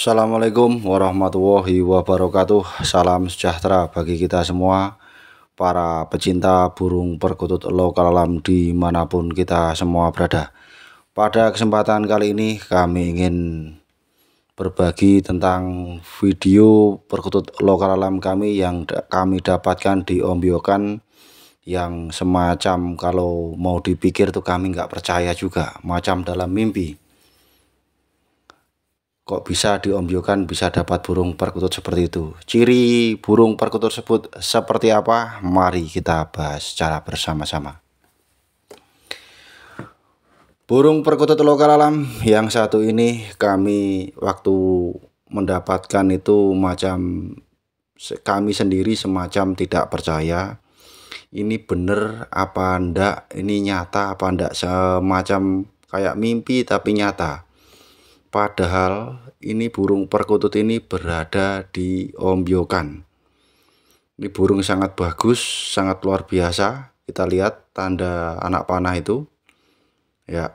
Assalamualaikum warahmatullahi wabarakatuh. Salam sejahtera bagi kita semua, para pecinta burung perkutut lokal alam dimanapun kita semua berada. Pada kesempatan kali ini kami ingin berbagi tentang video perkutut lokal alam kami yang kami dapatkan di Om Biokan, yang semacam kalau mau dipikir tuh kami nggak percaya juga, macam dalam mimpi. Kok bisa diombyokan bisa dapat burung perkutut seperti itu? Ciri burung perkutut tersebut seperti apa? Mari kita bahas secara bersama-sama. Burung perkutut lokal alam yang satu ini kami waktu mendapatkan itu kami sendiri semacam tidak percaya. Ini bener apa ndak? Ini nyata apa ndak? Semacam kayak mimpi tapi nyata. Padahal ini burung perkutut ini berada di Om Biokan. Ini burung sangat bagus, sangat luar biasa. Kita lihat tanda anak panah itu. Ya,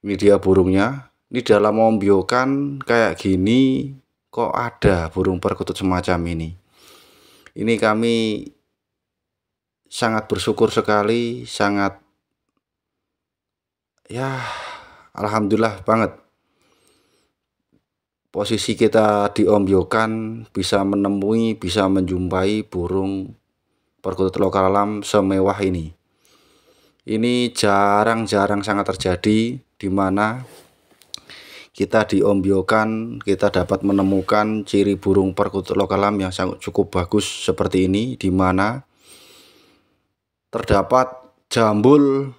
ini dia burungnya. Ini dalam Om Biokan kayak gini kok ada burung perkutut semacam ini. Ini kami sangat bersyukur sekali, alhamdulillah banget. Posisi kita di Om Biokan bisa menjumpai burung perkutut lokal alam semewah ini. Ini jarang-jarang sangat terjadi, di mana kita di Om Biokan kita dapat menemukan ciri burung perkutut lokal alam yang cukup bagus seperti ini, di mana terdapat jambul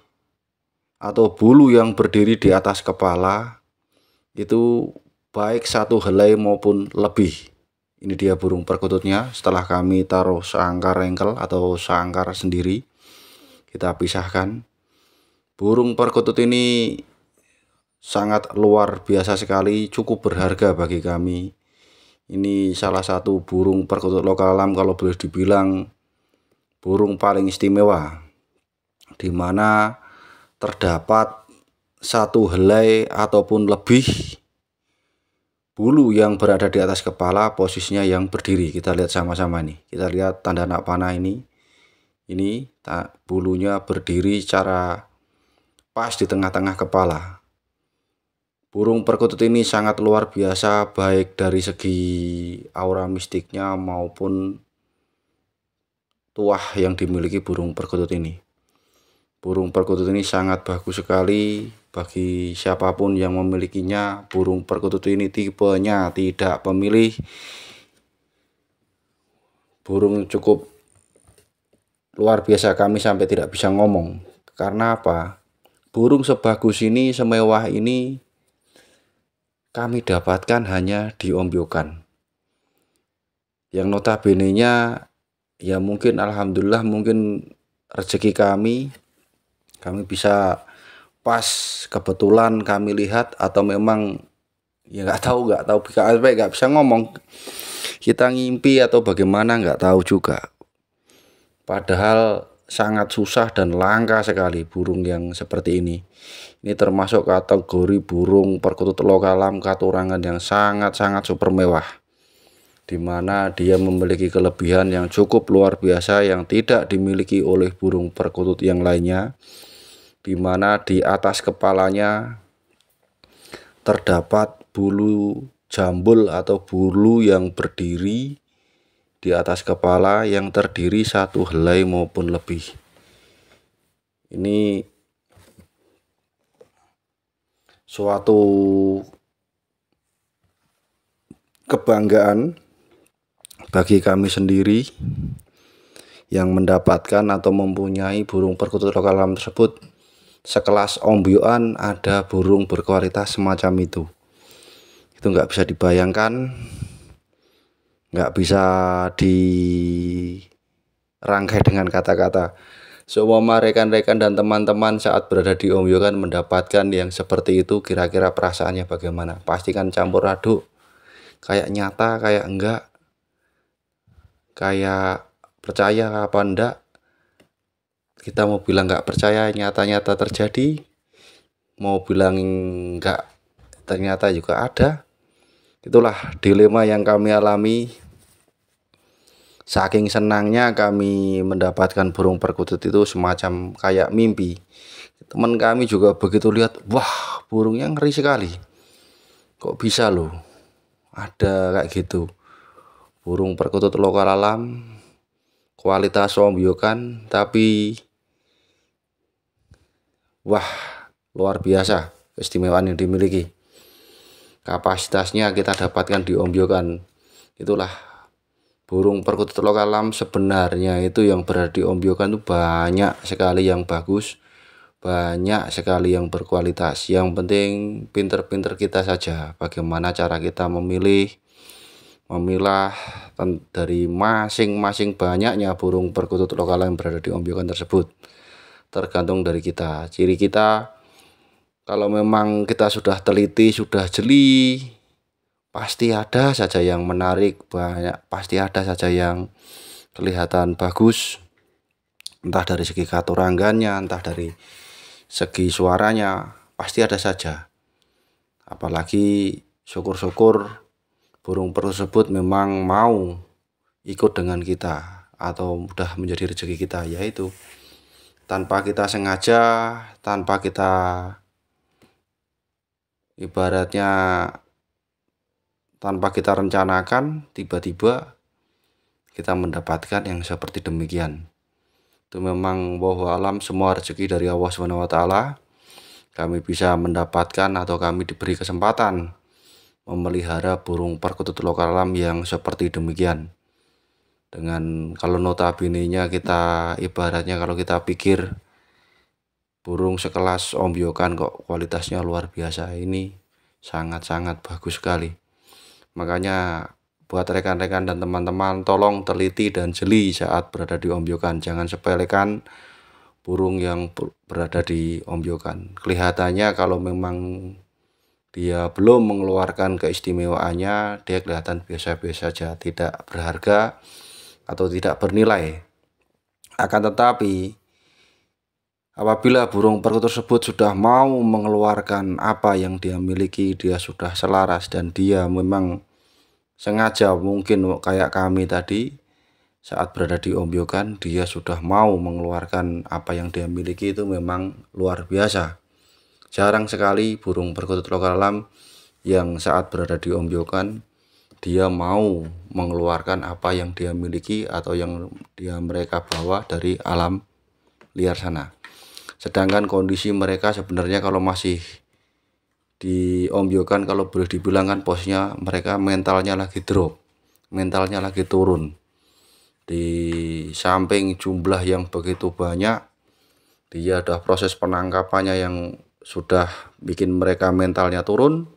atau bulu yang berdiri di atas kepala itu baik satu helai maupun lebih. Ini dia burung perkututnya. Setelah kami taruh seangkar rengkel atau seangkar sendiri, kita pisahkan. Burung perkutut ini sangat luar biasa sekali, cukup berharga bagi kami. Ini salah satu burung perkutut lokal alam kalau boleh dibilang burung paling istimewa, di mana terdapat satu helai ataupun lebih bulu yang berada di atas kepala, posisinya yang berdiri. Kita lihat sama-sama nih. Kita lihat tanda anak panah ini. Ini bulunya berdiri secara pas di tengah-tengah kepala. Burung perkutut ini sangat luar biasa, baik dari segi aura mistiknya maupun tuah yang dimiliki burung perkutut ini. Burung perkutut ini sangat bagus sekali. Bagi siapapun yang memilikinya, burung perkutut ini tipenya tidak pemilih. Burung cukup luar biasa, kami sampai tidak bisa ngomong. Karena apa? Burung sebagus ini, semewah ini kami dapatkan hanya di Om Biokan. Yang notabene-nya ya mungkin alhamdulillah, mungkin rezeki kami bisa pas kebetulan kami lihat, atau memang ya nggak tahu nggak bisa ngomong, kita ngimpi atau bagaimana nggak tahu juga. Padahal sangat susah dan langka sekali burung yang seperti ini. Ini termasuk kategori burung perkutut lokal alam katurangan yang sangat super mewah, dimana dia memiliki kelebihan yang cukup luar biasa yang tidak dimiliki oleh burung perkutut yang lainnya, dimana di atas kepalanya terdapat bulu jambul atau bulu yang berdiri di atas kepala yang terdiri satu helai maupun lebih. Ini suatu kebanggaan bagi kami sendiri yang mendapatkan atau mempunyai burung perkutut lokal alam tersebut. Sekelas Om Biokan ada burung berkualitas semacam itu nggak bisa dibayangkan, nggak bisa dirangkai dengan kata-kata. Semua rekan-rekan dan teman-teman saat berada di Om Biokan mendapatkan yang seperti itu, kira-kira perasaannya bagaimana? Pastikan campur aduk, kayak nyata, kayak enggak, kayak percaya apa enggak. Kita mau bilang nggak percaya, nyata-nyata terjadi. Mau bilang nggak, ternyata juga ada. Itulah dilema yang kami alami. Saking senangnya kami mendapatkan burung perkutut itu semacam kayak mimpi. Teman kami juga begitu lihat, wah burungnya ngeri sekali. Kok bisa loh ada kayak gitu. Burung perkutut lokal alam, kualitas ombyokan, tapi wah luar biasa keistimewaan yang dimiliki. Kapasitasnya kita dapatkan di ombyokan. Itulah burung perkutut lokal alam sebenarnya itu yang berada di ombyokan itu banyak sekali yang bagus, banyak sekali yang berkualitas. Yang penting pinter-pinter kita saja bagaimana cara kita memilah dari masing-masing banyaknya burung perkutut lokal yang berada di ombyokan tersebut. Tergantung dari kita. Ciri kita kalau memang kita sudah teliti, sudah jeli, pasti ada saja yang menarik, banyak, pasti ada saja yang kelihatan bagus, entah dari segi katuranggannya, entah dari segi suaranya, pasti ada saja. Apalagi syukur-syukur burung tersebut memang mau ikut dengan kita atau sudah menjadi rezeki kita, yaitu tanpa kita sengaja, tanpa kita ibaratnya tanpa kita rencanakan, tiba-tiba kita mendapatkan yang seperti demikian. Itu memang bahwa alam semua rezeki dari Allah SWT. Kami bisa mendapatkan atau kami diberi kesempatan memelihara burung perkutut lokal alam yang seperti demikian. Dengan kalau notabene-nya kita ibaratnya kalau kita pikir burung sekelas ombyokan kok kualitasnya luar biasa, ini sangat-sangat bagus sekali. Makanya buat rekan-rekan dan teman-teman, tolong teliti dan jeli saat berada di ombyokan. Jangan sepelekan burung yang berada di ombyokan. Kelihatannya kalau memang dia belum mengeluarkan keistimewaannya, dia kelihatan biasa-biasa saja, tidak berharga atau tidak bernilai. Akan tetapi apabila burung perkutut tersebut sudah mau mengeluarkan apa yang dia miliki, dia sudah selaras dan dia memang sengaja, mungkin kayak kami tadi saat berada di ombyokan, dia sudah mau mengeluarkan apa yang dia miliki, itu memang luar biasa. Jarang sekali burung perkutut lokal alam yang saat berada di ombyokan dia mau mengeluarkan apa yang dia miliki atau yang mereka bawa dari alam liar sana. Sedangkan kondisi mereka sebenarnya kalau masih di ombyokan, kalau boleh dibilang kan posnya mereka mentalnya lagi drop, mentalnya lagi turun. Di samping jumlah yang begitu banyak, dia ada proses penangkapannya yang sudah bikin mereka mentalnya turun.